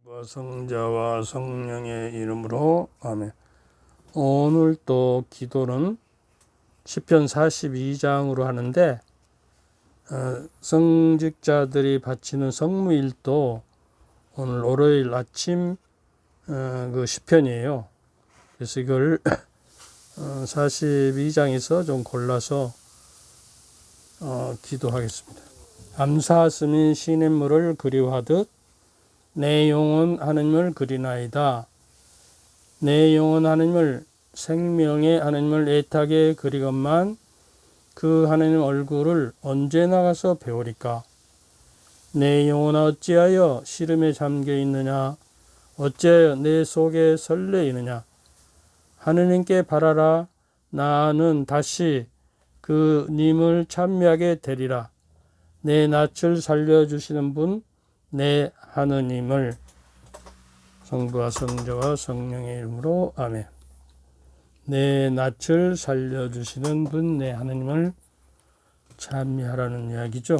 성자와 성령의 이름으로 아멘. 오늘 또 기도는 시편 42장으로 하는데 성직자들이 바치는 성무일도 오늘 월요일 아침 그 시편이에요. 그래서 이걸 42장에서 좀 골라서 기도하겠습니다. 감사하으면 시냇물을 그리워하듯 내 영혼 하느님을 그리나이다. 내 영혼 하느님을, 생명의 하느님을 애타게 그리건만 그 하느님 얼굴을 언제 나가서 배우리까? 내 영혼아 어찌하여 시름에 잠겨 있느냐? 어찌하여 내 속에 설레이느냐? 하느님께 바라라. 나는 다시 그 님을 찬미하게 되리라. 내 낯을 살려주시는 분 내 하느님을. 성부와 성자와 성령의 이름으로 아멘. 내 낯을 살려주시는 분 내 하느님을 찬미하라는 이야기죠.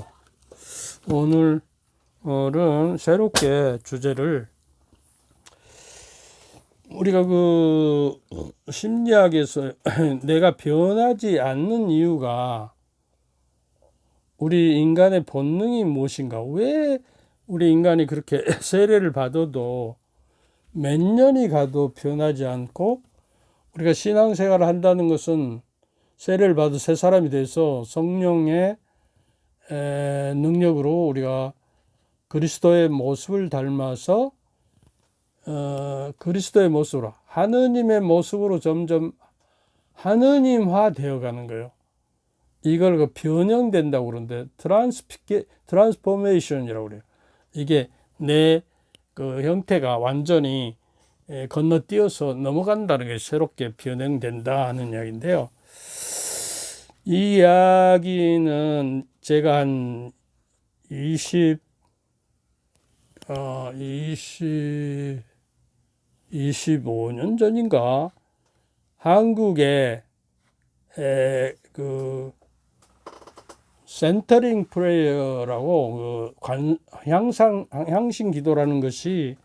오늘은 새롭게 주제를 우리가 그 심리학에서 내가 변하지 않는 이유가 우리 인간의 본능이 무엇인가? 왜 우리 인간이 그렇게 세례를 받아도 몇 년이 가도 변하지 않고, 우리가 신앙생활을 한다는 것은 세례를 받아 새 사람이 돼서 성령의 능력으로 우리가 그리스도의 모습을 닮아서 그리스도의 모습으로, 하느님의 모습으로 점점 하느님화 되어가는 거예요. 이걸 그 변형된다고 그러는데 트랜스포메이션이라고 그래요. 이게 내 그 형태가 완전히 건너뛰어서 넘어간다는 게 새롭게 변형된다 하는 이야기인데요. 이 이야기는 제가 한 25년 전인가 한국에 그 센터링 프레이어라고 향신 기도라는 것이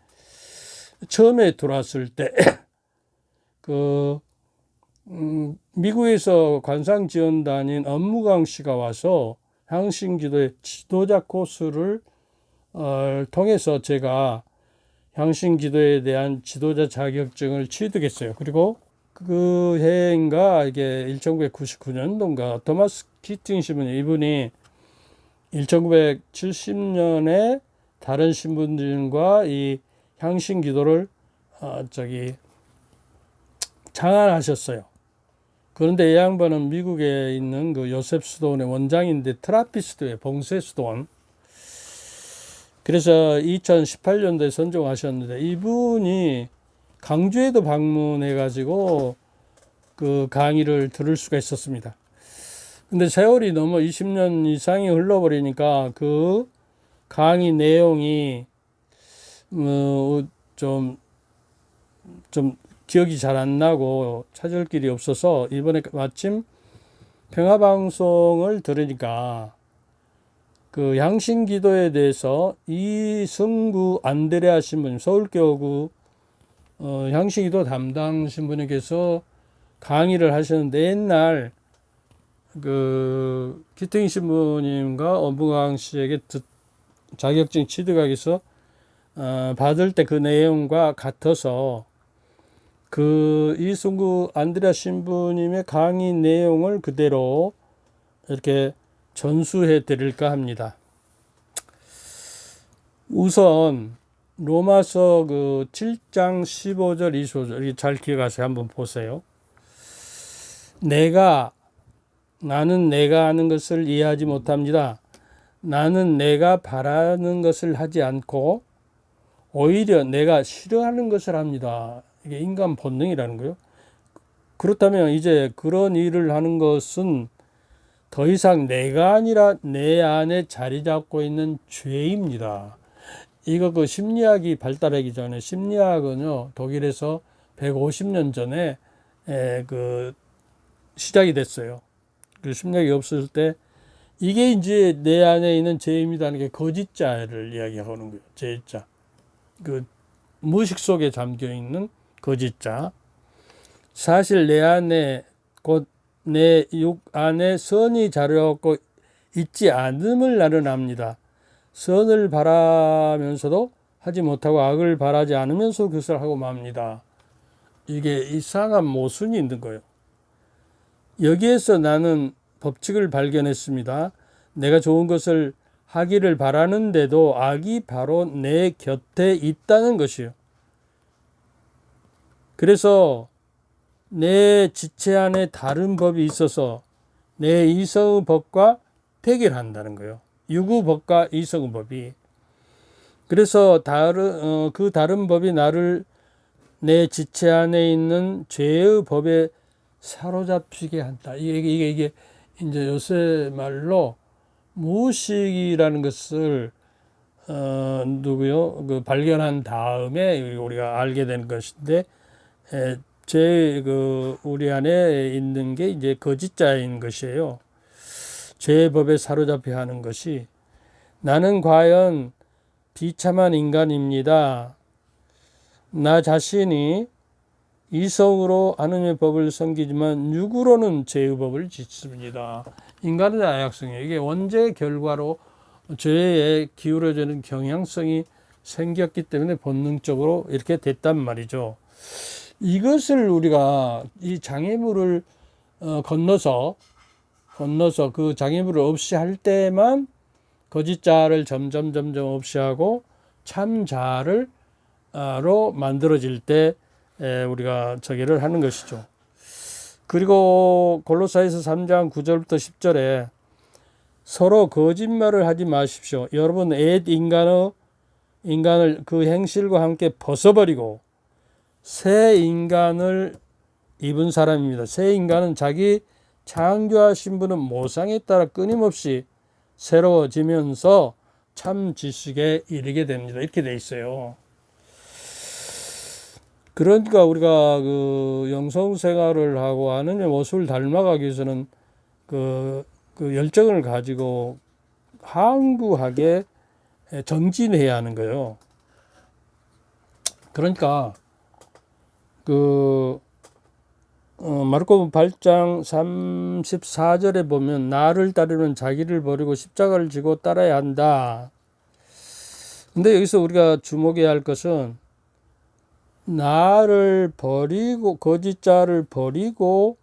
처음에 들어왔을 때 미국에서 관상지원단인 엄무강 씨가 와서 향신 기도의 지도자 코스를 통해서 제가 향신 기도에 대한 지도자 자격증을 취득했어요. 그리고 그 해인가 이게 1999년도인가 토마스 키팅 신부님, 이분이 1970년에 다른 신부님과 이 향신 기도를 창안하셨어요. 그런데 이 양반은 미국에 있는 그 요셉 수도원의 원장인데 트라피스트의 봉쇄 수도원. 그래서 2018년도에 선종하셨는데 이분이 강주에도 방문해가지고 그 강의를 들을 수가 있었습니다. 근데 세월이 넘어 20년 이상이 흘러버리니까 그 강의 내용이 좀 기억이 잘 안 나고 찾을 길이 없어서 이번에 마침 평화방송을 들으니까 그 향신기도에 대해서 이승구 안드레아 신부님, 서울교구 향신기도 담당 신부님께서 강의를 하셨는데, 옛날 그 키팅 신부님과 엄무강 씨에게 자격증 취득하기 위해서 받을 때 그 내용과 같아서 그 이승구 안드레아 신부님의 강의 내용을 그대로 이렇게 전수해 드릴까 합니다. 우선 로마서 그 7장 15절 25절 이게 잘 기억하세요. 한번 보세요. 나는 내가 하는 것을 이해하지 못합니다. 나는 내가 바라는 것을 하지 않고 오히려 내가 싫어하는 것을 합니다. 이게 인간 본능이라는 거예요. 그렇다면 이제 그런 일을 하는 것은 더 이상 내가 아니라 내 안에 자리 잡고 있는 죄입니다. 이거 그 심리학이 발달하기 전에, 심리학은요 독일에서 150년 전에 그 시작이 됐어요. 그 심리학이 없을 때 이게 이제 내 안에 있는 죄입니다는 게 거짓자를 이야기하는 거예요. 죄자. 그 무의식 속에 잠겨 있는 거짓자. 사실 내 안에 곧 내 육 안에 선이 자려고 있지 않음을 나는 압니다. 선을 바라면서도 하지 못하고 악을 바라지 않으면서 그것을 하고 맙니다. 이게 이상한 모순이 있는 거예요. 여기에서 나는 법칙을 발견했습니다. 내가 좋은 것을 하기를 바라는데도 악이 바로 내 곁에 있다는 것이요. 그래서 내 지체 안에 다른 법이 있어서 내 이성의 법과 대결한다는 거예요. 유구 법과 이성의 법이. 그래서 그 다른 법이 나를 내 지체 안에 있는 죄의 법에 사로잡히게 한다. 이게 이제 요새 말로 무의식이라는 것을 발견한 다음에 우리가 알게 된 것인데, 우리 안에 있는 게 이제 거짓자인 것이에요. 죄의 법에 사로잡혀 하는 것이. 나는 과연 비참한 인간입니다. 나 자신이 이성으로 하느님의 법을 섬기지만 육으로는 죄의 법을 짓습니다. 인간의 나약성이에요. 이게 원죄의 결과로 죄에 기울어지는 경향성이 생겼기 때문에 본능적으로 이렇게 됐단 말이죠. 이것을 우리가 이 장애물을 건너서 그 장애물을 없이 할 때만 거짓자를 점점 없이 하고 참자를 로 만들어질 때 우리가 저기를 하는 것이죠. 그리고 골로새서 3장 9절부터 10절에 서로 거짓말을 하지 마십시오. 여러분 옛 인간을 그 행실과 함께 벗어버리고 새 인간을 입은 사람입니다. 새 인간은 자기 창조하신 분은 모상에 따라 끊임없이 새로워지면서 참 지식에 이르게 됩니다. 이렇게 돼 있어요. 그러니까 우리가 그 영성 생활을 하고 하느님의 모습을 닮아가기 위해서는 그 열정을 가지고 항구하게 정진해야 하는 거예요. 그러니까 마르코복음 8장 34절에 보면 나를 따르면 자기를 버리고 십자가를 지고 따라야 한다. 근데 여기서 우리가 주목해야 할 것은 나를 버리고 거짓자를 버리고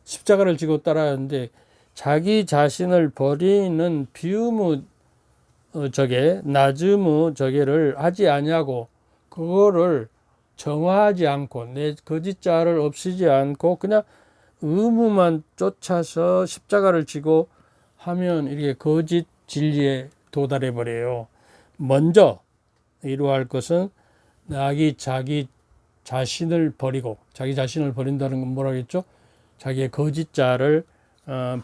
십자가를 지고 따라야 하는데 자기 자신을 버리는 비움의 낮음의 저게를 하지 아니하고 그거를 정화하지 않고 내 거짓자를 없애지 않고 그냥 의무만 쫓아서 십자가를 지고 하면 이렇게 거짓 진리에 도달해 버려요. 먼저 이루어야 할 것은 자기 자신을 버리고, 자기 자신을 버린다는 건 뭐라고 했죠? 자기의 거짓자를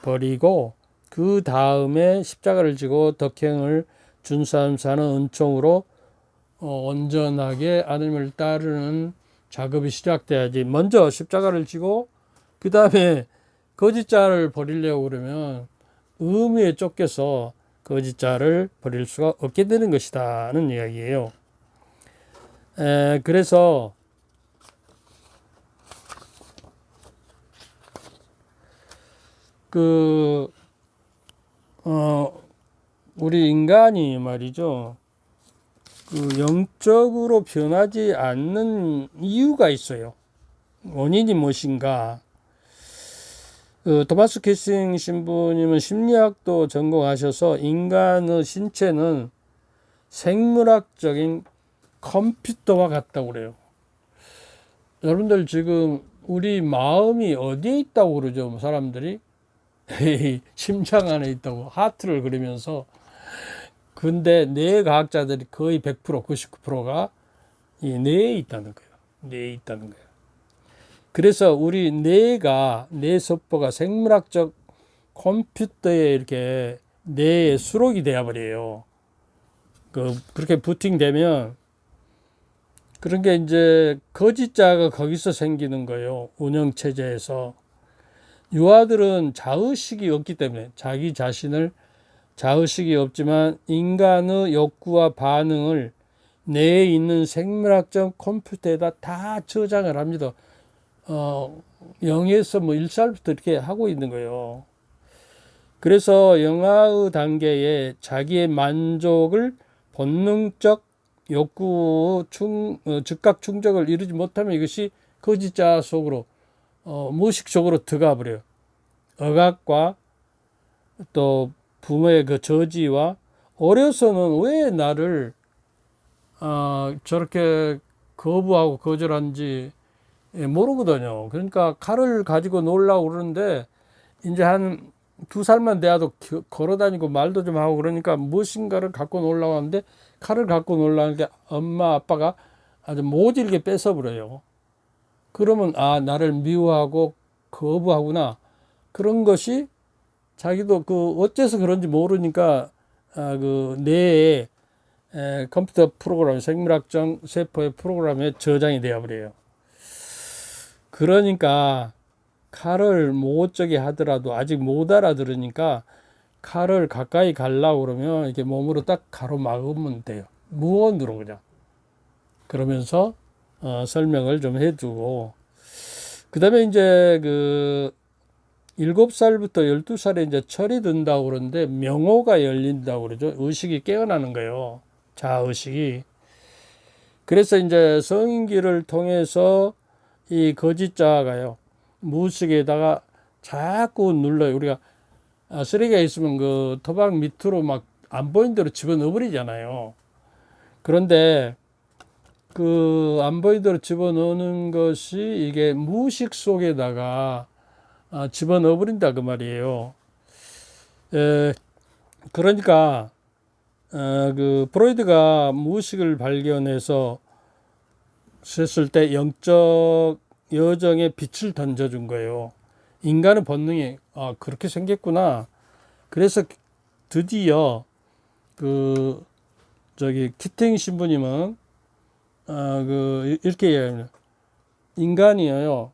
버리고 그 다음에 십자가를 지고 덕행을 준사람 사는 은총으로 온전하게 하나님을 따르는 작업이 시작돼야지. 먼저 십자가를 지고 그 다음에 거짓자를 버리려고 그러면 의무에 쫓겨서 거짓자를 버릴 수가 없게 되는 것이다는 이야기예요. 그래서 우리 인간이 말이죠. 영적으로 변하지 않는 이유가 있어요. 원인이 무엇인가? 토마스 캐싱 신부님은 심리학도 전공하셔서 인간의 신체는 생물학적인 컴퓨터와 같다고 그래요. 여러분들 지금 우리 마음이 어디에 있다고 그러죠? 사람들이 심장 안에 있다고 하트를 그리면서. 근데 뇌과학자들이 거의 100%, 99%가 이 뇌에 있다는 거예요. 뇌에 있다는 거예요. 그래서 우리 뇌 세포가 생물학적 컴퓨터에 이렇게 뇌에 수록이 되어 버려요. 그렇게 부팅되면 그런 게 이제 거짓자가 거기서 생기는 거예요. 운영체제에서. 유아들은 자의식이 없기 때문에 자기 자신을 자의식이 없지만 인간의 욕구와 반응을 뇌에 있는 생물학적 컴퓨터에다 다 저장을 합니다. 0에서 뭐 1살부터 이렇게 하고 있는 거예요. 그래서 영아의 단계에 자기의 만족을 본능적 욕구 즉각 충족을 이루지 못하면 이것이 거짓자 속으로 무의식적으로 들어가 버려요. 억압과 또 부모의 그 저지와 어려서는 왜 나를 저렇게 거부하고 거절한지 모르거든요. 그러니까 칼을 가지고 놀라고 그러는데 이제 한 2살만 돼도 걸어 다니고 말도 좀 하고 그러니까 무엇인가를 갖고 놀라고 하는데 칼을 갖고 놀라는 게 엄마 아빠가 아주 모질게 뺏어버려요. 그러면 나를 미워하고 거부하구나. 그런 것이 자기도 어째서 그런지 모르니까 그 뇌에 컴퓨터 프로그램, 생물학적 세포의 프로그램에 저장이 되어버려요. 그러니까 칼을 못 저기 하더라도 아직 못 알아들으니까 칼을 가까이 가려고 그러면 이렇게 몸으로 딱 가로막으면 돼요. 무언으로 그냥. 그러면서 설명을 좀 해주고 그 다음에 이제 7살부터 12살에 이제 철이 든다고 그러는데 명호가 열린다고 그러죠. 의식이 깨어나는 거예요. 자의식이. 그래서 이제 성인기를 통해서 이 거짓자가요. 무의식에다가 자꾸 눌러요. 우리가 쓰레기가 있으면 그 토박 밑으로 막 안 보이는 대로 집어넣어 버리잖아요. 그런데 그 안 보이는 대로 집어넣는 것이 이게 무의식 속에다가 집어넣어 버린다 그 말이에요. 그러니까 그 프로이드가 무의식을 발견해서 했을 때 영적 여정에 빛을 던져준 거예요. 인간의 본능이 그렇게 생겼구나. 그래서 드디어 키팅 신부님은 이렇게 얘기합니다. 인간이에요.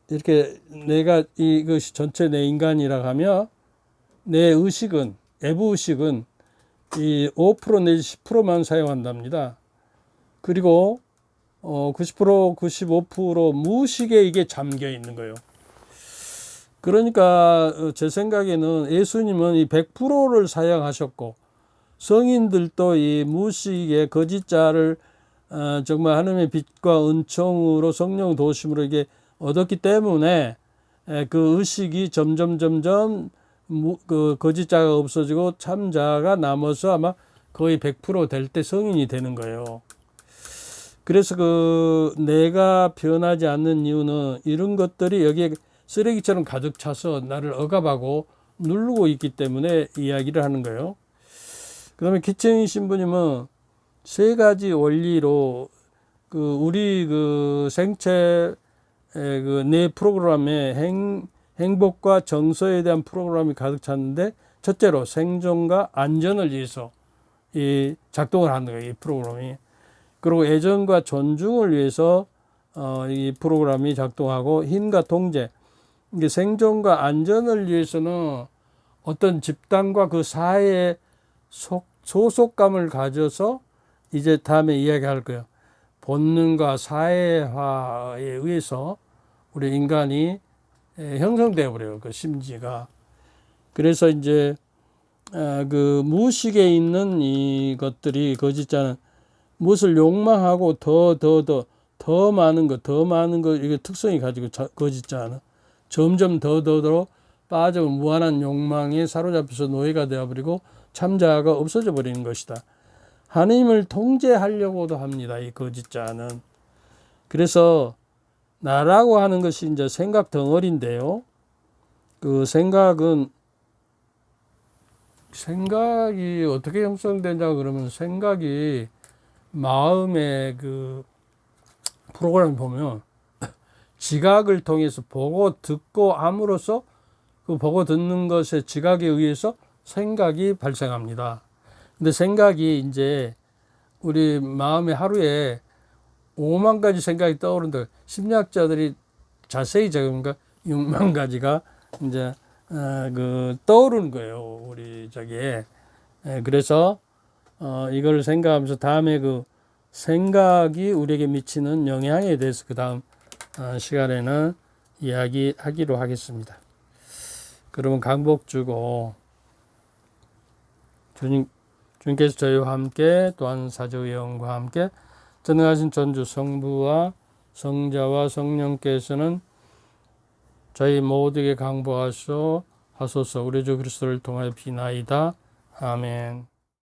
이렇게 내가 이것이 전체 내 인간이라 하면 내 의식은 외부 의식은 이 5% 내지 10%만 사용한답니다. 그리고 90%, 95% 무의식에 이게 잠겨 있는 거예요. 그러니까 제 생각에는 예수님은 이 100%를 사용하셨고 성인들도 이 무의식의 거짓자를 정말 하나님의 빛과 은총으로 성령 도심으로 이게 얻었기 때문에 그 의식이 점점 그 거짓자가 없어지고 참자가 남아서 아마 거의 100% 될 때 성인이 되는 거예요. 그래서 내가 변하지 않는 이유는 이런 것들이 여기에 쓰레기처럼 가득 차서 나를 억압하고 누르고 있기 때문에 이야기를 하는 거예요. 그 다음에 키팅 신부님은 3가지 원리로 우리 생체 내 프로그램에 행복과 정서에 대한 프로그램이 가득 찼는데 첫째로 생존과 안전을 위해서 이 작동을 하는 거예요. 이 프로그램이. 그리고 애정과 존중을 위해서 이 프로그램이 작동하고 힘과 통제. 이게 생존과 안전을 위해서는 어떤 집단과 그 사회에 소속감을 가져서 이제 다음에 이야기할 거예요. 본능과 사회화에 의해서 우리 인간이 형성되어 버려요. 그 심지가. 그래서 이제 무의식에 있는 이것들이 거짓자는 무엇을 욕망하고 더 많은 거 이게 특성이 가지고 거짓자는 점점 더 빠져 무한한 욕망에 사로잡혀서 노예가 되어버리고 참자가 없어져 버리는 것이다. 하나님을 통제하려고도 합니다. 이 거짓자는. 그래서 나라고 하는 것이 이제 생각 덩어리인데요. 그 생각이 어떻게 형성되냐 그러면 생각이 마음의 프로그램 보면 지각을 통해서 보고 듣고 함으로써 그 보고 듣는 것의 지각에 의해서 생각이 발생합니다. 근데 생각이 이제 우리 마음에 하루에 5만 가지 생각이 떠오른다. 심리학자들이 자세히 적으니까 6만 가지가 이제 떠오르는 거예요. 우리 저기에. 그래서 이걸 생각하면서 다음에 생각이 우리에게 미치는 영향에 대해서 그 다음 시간에는 이야기하기로 하겠습니다. 그러면 강복 주고 주님께서 저희와 함께 또한 사제의 영과 함께 전능하신 전주 성부와 성자와 성령께서는 저희 모두에게 강복하소서. 우리 주 그리스도를 통하여 비나이다. 아멘.